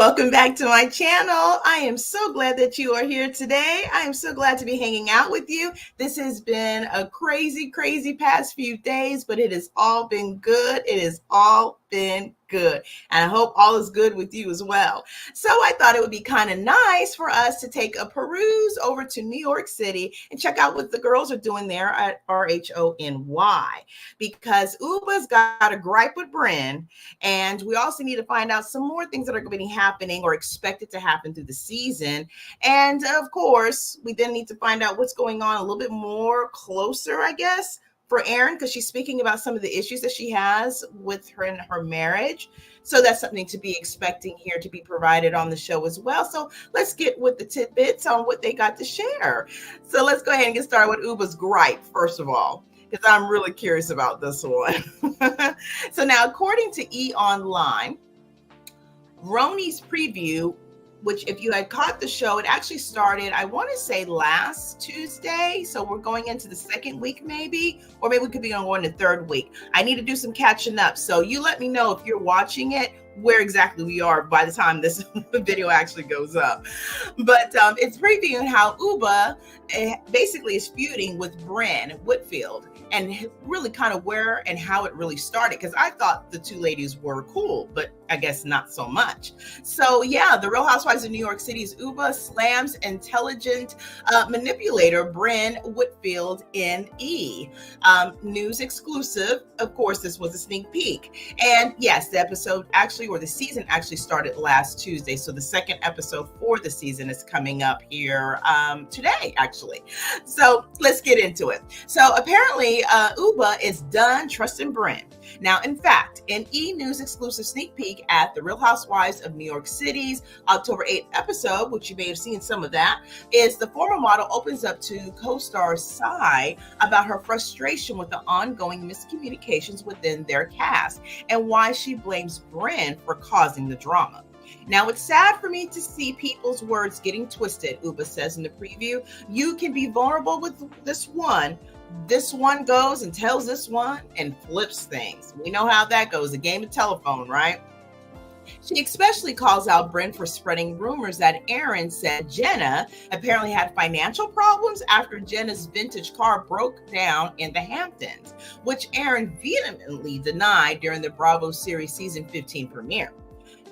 Welcome back to my channel. I am so glad that you are here today. I am so glad to be hanging out with you. This has been a crazy past few days, but it has all been good. It has all been good. And I hope all is good with you as well. So I thought it would be kind of nice for us to take a peruse over to New York City and check out what the girls are doing there at RHONY, because UBAH'S got a gripe with Brynn, and we also need to find out some more things that are going to be happening or expected to happen through the season. And of course, we then need to find out what's going on a little bit more closer, I guess, for Erin, because she's speaking about some of the issues that she has with her in her marriage. So that's something to be expecting here to be provided on the show as well. So let's get with the tidbits on what they got to share. So let's go ahead and get started with UBAH'S gripe, first of all, because I'm really curious about this one. So now, according to EONLINE, RHONY's preview, which if you had caught the show, it actually started, I want to say last Tuesday. So we're going into the second week maybe, or maybe we could be going to the third week. I need to do some catching up. So you let me know if you're watching it, where exactly we are by the time this video actually goes up. But it's previewing how UBAH basically is feuding with Brynn Whitfield, and really kind of where and how it really started, because I thought the two ladies were cool, but I guess not so much. So yeah, the Real Housewives of New York City's UBAH slams intelligent manipulator Brynn Whitfield in E! News exclusive. Of course, this was a sneak peek. And yes, the episode actually, or the season actually started last Tuesday. So the second episode for the season is coming up here today, actually. So let's get into it. So apparently UBAH is done trusting Brynn. Now, in fact, an E! News exclusive sneak peek at the Real Housewives of New York City's October 8th episode, which you may have seen some of that, is the former model opens up to co-star Sai about her frustration with the ongoing miscommunications within their cast and why she blames Brynn for causing the drama. Now, it's sad for me to see people's words getting twisted, UBAH says in the preview. You can be vulnerable with this one. This one goes and tells this one and flips things. We know how that goes, a game of telephone, right? She especially calls out Brynn for spreading rumors that Erin said Jenna apparently had financial problems after Jenna's vintage car broke down in the Hamptons, which Erin vehemently denied during the Bravo series season 15 premiere.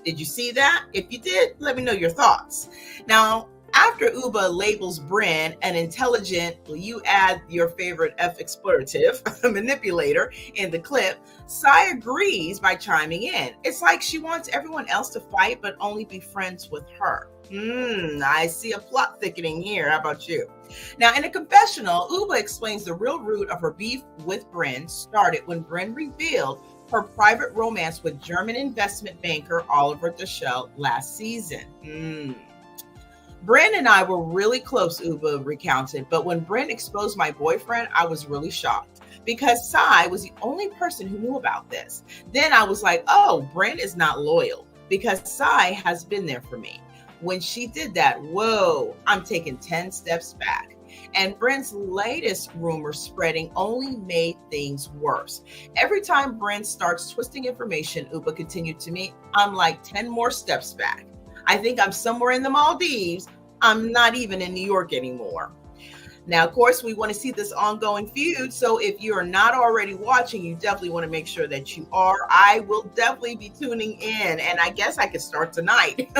Did you see that? If you did, let me know your thoughts. Now, after UBAH labels Brynn an intelligent, you add your favorite F expletive, manipulator in the clip, Sai agrees by chiming in. It's like she wants everyone else to fight, but only be friends with her. I see a plot thickening here. How about you? Now, in a confessional, UBAH explains the real root of her beef with Brynn started when Brynn revealed her private romance with German investment banker Oliver Deschel last season. Brynn and I were really close, UBAH recounted, but when Brynn exposed my boyfriend, I was really shocked because Sai was the only person who knew about this. Then I was like, oh, Brynn is not loyal because Sai has been there for me. When she did that, whoa, I'm taking 10 steps back. And Brynn's latest rumor spreading only made things worse. Every time Brynn starts twisting information, UBAH continued to me, I'm like 10 more steps back. I think I'm somewhere in the Maldives. I'm not even in New York anymore. Now, of course, we want to see this ongoing feud. So if you're not already watching, you definitely want to make sure that you are. I will definitely be tuning in, and I guess I could start tonight.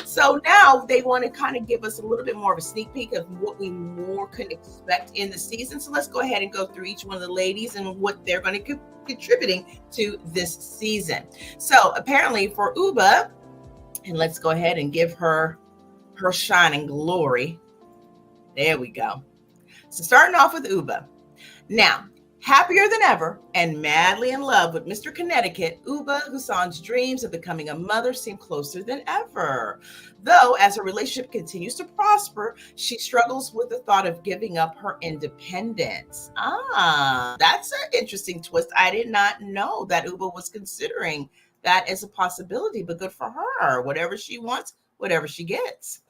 So now they want to kind of give us a little bit more of a sneak peek of what we more could expect in the season. So let's go ahead and go through each one of the ladies and what they're going to be contributing to this season. So apparently for UBAH, and let's go ahead and give her shining glory. There we go. So starting off with UBAH. Now, happier than ever and madly in love with Mr. Connecticut, UBAH Hassan's dreams of becoming a mother seem closer than ever. Though, as her relationship continues to prosper, she struggles with the thought of giving up her independence. That's an interesting twist. I did not know that UBAH was considering that as a possibility, but good for her. Whatever she wants, whatever she gets.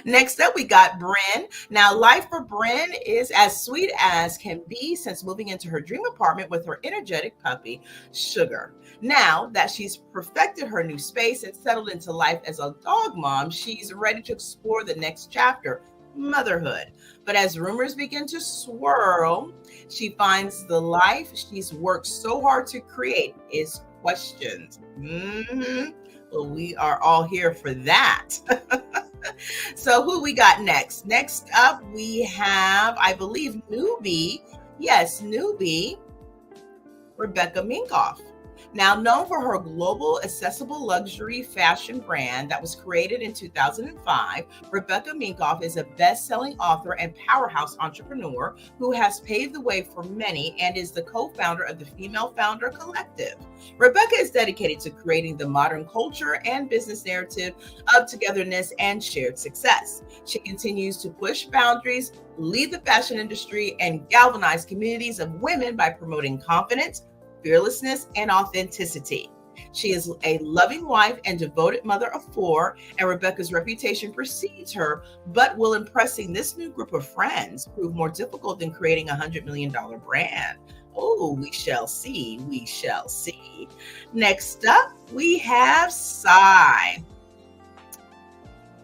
Next up, we got Brynn. Now, life for Brynn is as sweet as can be since moving into her dream apartment with her energetic puppy, Sugar. Now that she's perfected her new space and settled into life as a dog mom, she's ready to explore the next chapter, motherhood. But as rumors begin to swirl, she finds the life she's worked so hard to create is questioned. Well, we are all here for that. So who we got next? Next up, we have, I believe, newbie. Yes, newbie, Rebecca Minkoff. Now known for her global accessible luxury fashion brand that was created in 2005, Rebecca Minkoff is a best-selling author and powerhouse entrepreneur who has paved the way for many and is the co-founder of the Female Founder Collective. Rebecca is dedicated to creating the modern culture and business narrative of togetherness and shared success. She continues to push boundaries, lead the fashion industry, and galvanize communities of women by promoting confidence, fearlessness, and authenticity. She is a loving wife and devoted mother of 4, and Rebecca's reputation precedes her, but will impressing this new group of friends prove more difficult than creating a $100 million brand? Oh, we shall see. We shall see. Next up, we have Sai.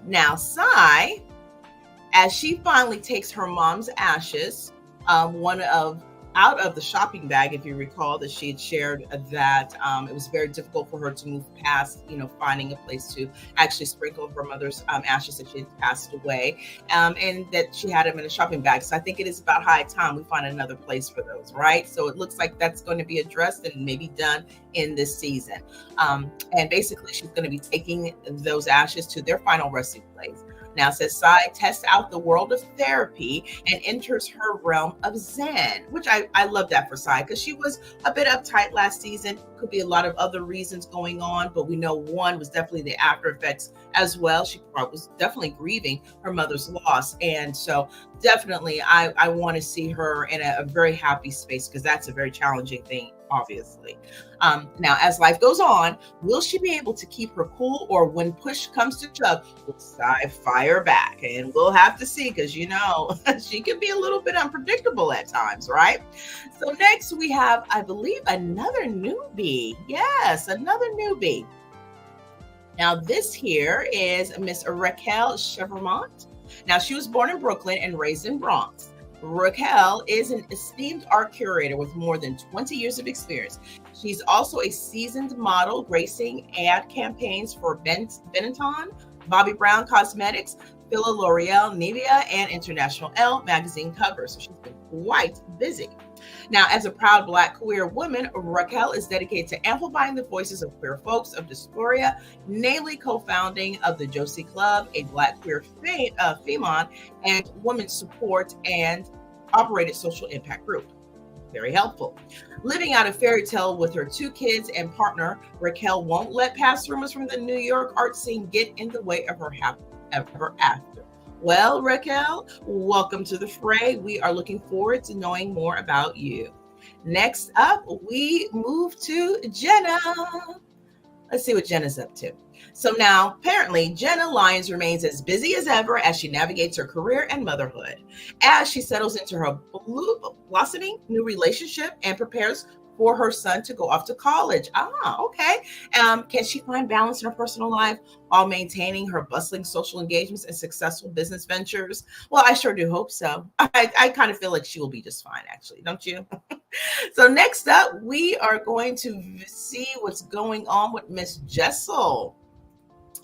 Now, Sai, as she finally takes her mom's ashes, out of the shopping bag, if you recall that she had shared that it was very difficult for her to move past, finding a place to actually sprinkle her mother's ashes that she had passed away, and that she had them in a shopping bag. So I think it is about high time we find another place for those, right? So it looks like that's going to be addressed and maybe done in this season. And basically she's going to be taking those ashes to their final resting place. Now, says Sai tests out the world of therapy and enters her realm of Zen, which I love that for Sai because she was a bit uptight last season. Could be a lot of other reasons going on, but we know one was definitely the after effects as well. She was definitely grieving her mother's loss. And so definitely I want to see her in a very happy space because that's a very challenging thing, obviously. Now, as life goes on, will she be able to keep her cool, or when push comes to shove, will Sai fire back? And we'll have to see because, she can be a little bit unpredictable at times, right? So next we have, I believe, another newbie. Yes, another newbie. Now, this here is Miss Raquel Chevremont. Now, she was born in Brooklyn and raised in Bronx. Raquel is an esteemed art curator with more than 20 years of experience. She's also a seasoned model, gracing ad campaigns for Benetton, Bobbi Brown Cosmetics, Fila L'Oreal, Nivea, and International Elle magazine covers. So she's been quite busy. Now, as a proud Black queer woman, Raquel is dedicated to amplifying the voices of queer folks of dysphoria, namely co-founding of the Josie Club, a Black queer female and women's support and operated social impact group. Very helpful. Living out a fairy tale with her 2 kids and partner, Raquel won't let past rumors from the New York art scene get in the way of her ever after. Well, Raquel, welcome to the fray. We are looking forward to knowing more about you. Next up, we move to Jenna. Let's see what Jenna's up to. So now, apparently, Jenna Lyons remains as busy as ever as she navigates her career and motherhood. As she settles into her blossoming new relationship and prepares for her son to go off to college. Okay. Can she find balance in her personal life while maintaining her bustling social engagements and successful business ventures? Well, I sure do hope so. I kind of feel like she will be just fine, actually, don't you? So next up, we are going to see what's going on with Miss Jessel.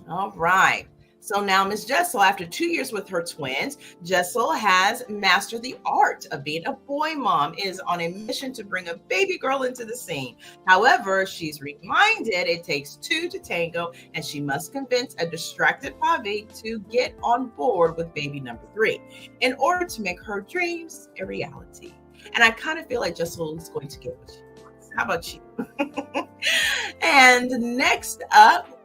All right. So now Miss Jessel, after 2 years with her twins, Jessel has mastered the art of being a boy mom, is on a mission to bring a baby girl into the scene. However, she's reminded it takes 2 to tango, and she must convince a distracted Pavi to get on board with baby number 3 in order to make her dreams a reality. And I kind of feel like Jessel is going to get what she wants. How about you? And next up,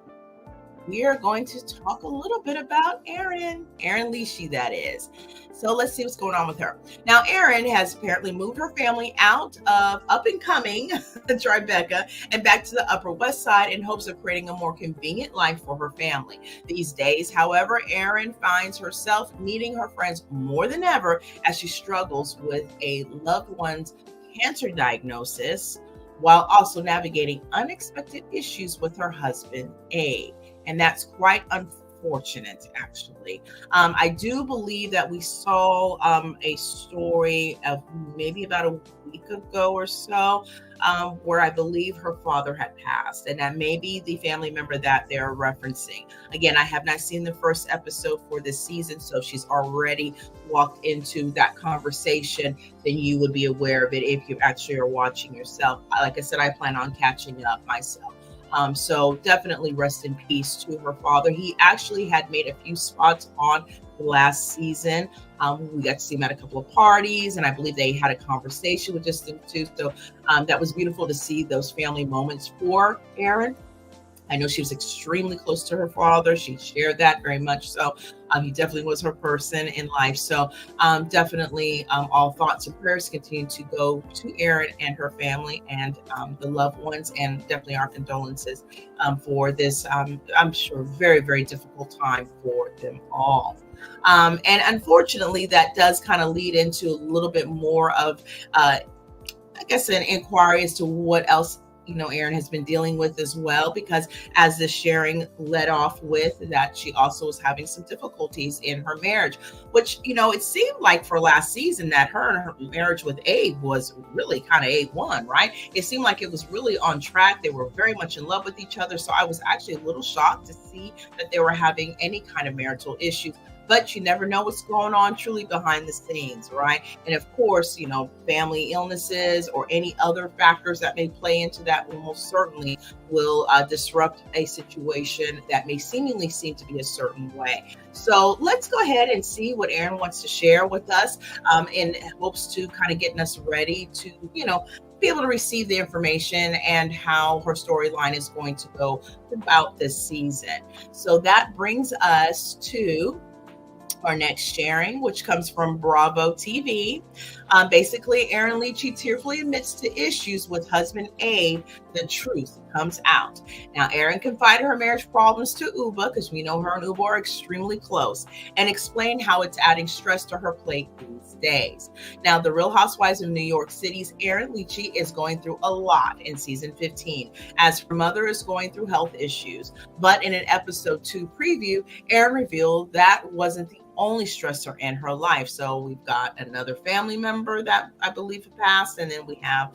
we are going to talk a little bit about Erin Leachy, that is. So let's see what's going on with her. Now, Erin has apparently moved her family out of up and coming Tribeca and back to the Upper West Side in hopes of creating a more convenient life for her family. These days, however, Erin finds herself needing her friends more than ever as she struggles with a loved one's cancer diagnosis while also navigating unexpected issues with her husband, Abe. And that's quite unfortunate, actually. I do believe that we saw a story of maybe about a week ago or so, where I believe her father had passed, and that may be the family member that they're referencing. Again, I have not seen the first episode for this season, so if she's already walked into that conversation, then you would be aware of it if you actually are watching yourself. Like I said, I plan on catching up myself. So definitely rest in peace to her father. He actually had made a few spots on the last season. We got to see him at a couple of parties, and I believe they had a conversation with just them two. So that was beautiful to see those family moments for Erin. I know she was extremely close to her father. She shared that very much. So he definitely was her person in life. So definitely all thoughts and prayers continue to go to Erin and her family and the loved ones, and definitely our condolences for this, I'm sure, very, very difficult time for them all. And unfortunately, that does kind of lead into a little bit more of, I guess, an inquiry as to what else Erin has been dealing with as well, because as the sharing led off with that, she also was having some difficulties in her marriage, which, it seemed like for last season that her marriage with Abe was really kind of A1, right? It seemed like it was really on track. They were very much in love with each other. So I was actually a little shocked to see that they were having any kind of marital issues. But you never know what's going on truly behind the scenes, right? And of course, family illnesses or any other factors that may play into that will most certainly will disrupt a situation that may seemingly seem to be a certain way. So let's go ahead and see what Erin wants to share with us in hopes to kind of getting us ready to, be able to receive the information and how her storyline is going to go throughout this season. So that brings us to our next sharing, which comes from BRAVOTV. Basically, Erin Leachy tearfully admits to issues with husband Abe. The truth comes out. Now, Erin confided her marriage problems to Uba, because we know her and Uba are extremely close, and explained how it's adding stress to her plate these days. Now, the Real Housewives of New York City's Erin Leachy is going through a lot in season 15, as her mother is going through health issues. But in an episode 2 preview, Erin revealed that wasn't the only stressor in her life. So we've got another family member that I believe passed, and then we have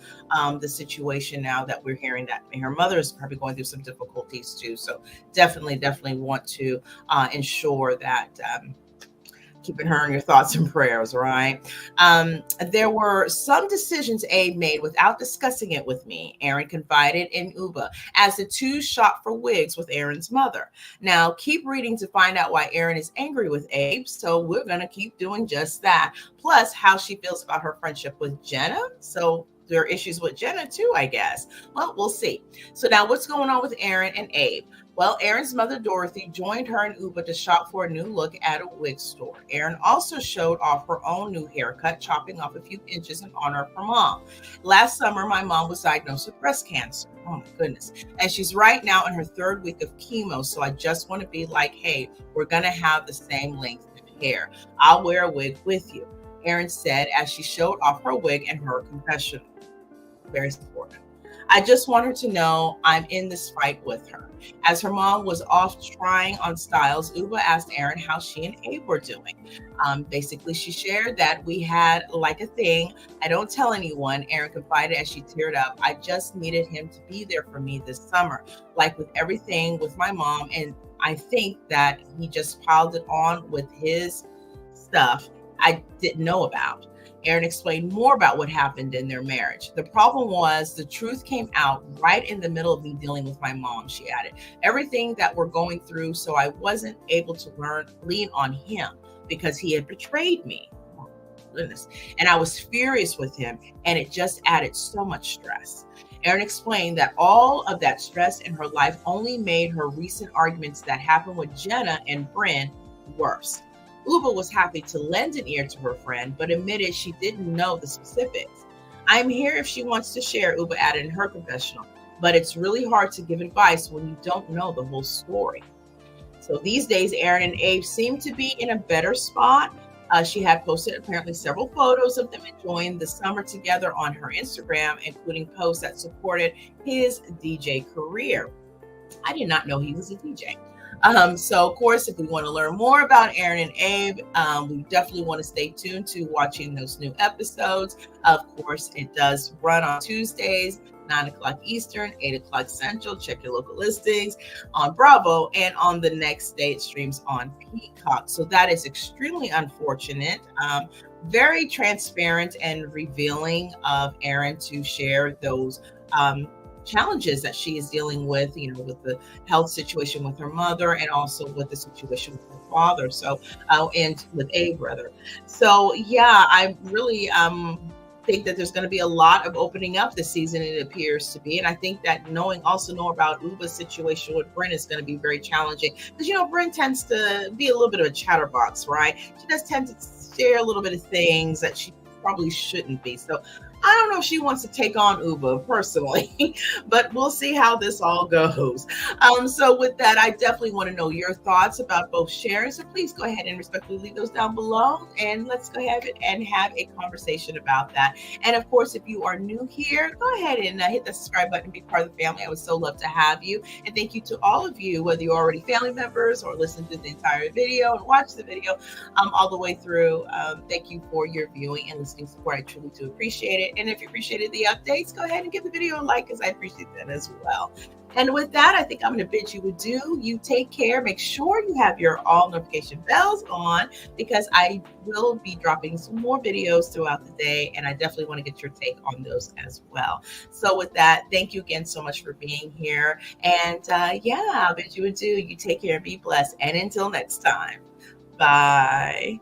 the situation now that we're hearing that her mother is probably going through some difficulties too. So definitely want to ensure that keeping her in your thoughts and prayers, right? There were some decisions Abe made without discussing it with me, Erin confided in Uba, as the two shop for wigs with Erin's mother. Now, keep reading to find out why Erin is angry with Abe, so we're going to keep doing just that. Plus, how she feels about her friendship with Jenna. So there are issues with Jenna too, I guess. Well, we'll see. So now what's going on with Erin and Abe? Well, Erin's mother, Dorothy, joined her and Uba to shop for a new look at a wig store. Erin also showed off her own new haircut, chopping off a few inches in honor of her mom. Last summer, my mom was diagnosed with breast cancer. Oh my goodness. And she's right now in her 3rd week of chemo. So I just want to be like, hey, we're going to have the same length of hair. I'll wear a wig with you, Erin said as she showed off her wig and her confessional. Very supportive. I just want her to know I'm in this fight with her. As her mom was off trying on styles, Uba asked Erin how she and Abe were doing. Basically, she shared that we had like a thing. I don't tell anyone, Erin confided as she teared up. I just needed him to be there for me this summer, like with everything with my mom. And I think that he just piled it on with his stuff I didn't know about. Erin explained more about what happened in their marriage. The problem was the truth came out right in the middle of me dealing with my mom, she added. Everything that we're going through, so I wasn't able to lean on him because he had betrayed me. Oh, goodness. And I was furious with him, and it just added so much stress. Erin explained that all of that stress in her life only made her recent arguments that happened with Jenna and Brynn worse. Uba was happy to lend an ear to her friend, but admitted she didn't know the specifics. "I'm here if she wants to share," Uba added in her confessional, "but it's really hard to give advice when you don't know the whole story." So these days, Erin and Abe seem to be in a better spot. She had posted apparently several photos of them enjoying the summer together on her Instagram, including posts that supported his DJ career. I did not know he was a DJ. So, of course, if we want to learn more about Erin and Abe, we definitely want to stay tuned to watching those new episodes. Of course, it does run on Tuesdays, 9 o'clock Eastern, 8 o'clock Central. Check your local listings on Bravo, and on the next day it streams on Peacock. So that is extremely unfortunate. Very transparent and revealing of Erin to share those challenges that she is dealing with, with the health situation with her mother, and also with the situation with her father. So, and with Abe, rather. So, yeah, I really think that there's going to be a lot of opening up this season, it appears to be. And I think that know about Uba's situation with Brynn is going to be very challenging, because Brynn tends to be a little bit of a chatterbox, right? She does tend to share a little bit of things that she probably shouldn't be. So I don't know if she wants to take on Uba personally, but we'll see how this all goes. So with that, I definitely want to know your thoughts about both sharing. So please go ahead and respectfully leave those down below, and let's go ahead and have a conversation about that. And of course, if you are new here, go ahead and hit the subscribe button and be part of the family. I would so love to have you. And thank you to all of you, whether you're already family members or listen to the entire video and watch the video all the way through. Thank you for your viewing and listening support. I truly do appreciate it. And if you appreciated the updates, go ahead and give the video a like, because I appreciate that as well. And with that, I think I'm going to bid you adieu. You take care. Make sure you have your all notification bells on, because I will be dropping some more videos throughout the day, and I definitely want to get your take on those as well. So with that, thank you again so much for being here. And yeah, I'll bid you adieu. You take care and be blessed. And until next time, bye.